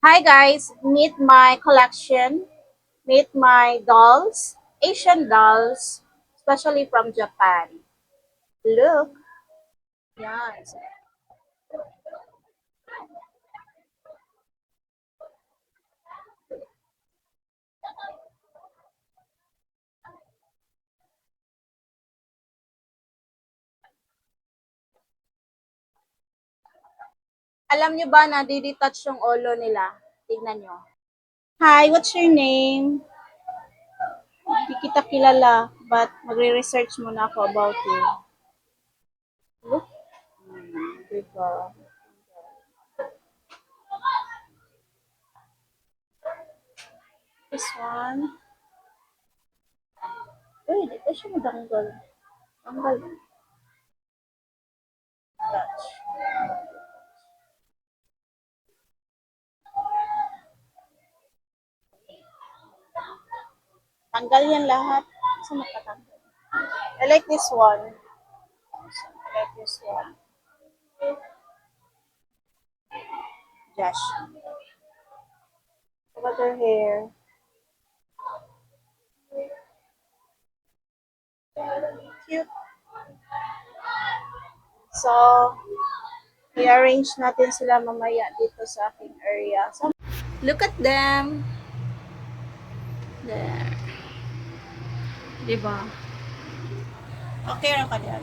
Hi guys, meet my collection, meet my dolls, Asian dolls, especially from Japan. Look, yes. Alam nyo ba na didetach yung ulo nila? Tignan nyo. Hi, what's your name? Hindi kita kilala, but magre-research muna ako about you. Look, diba? This one. Uy, dito siya madanggal. Tanggal. Touch. Tanggal yan lahat. Sa matatanggal. I like this one. I like this one. Josh. Look at her hair. Cute. So, i-arrange natin sila mamaya dito sa aking area. So, look at them. There. Diba? Okay lang ka diyan.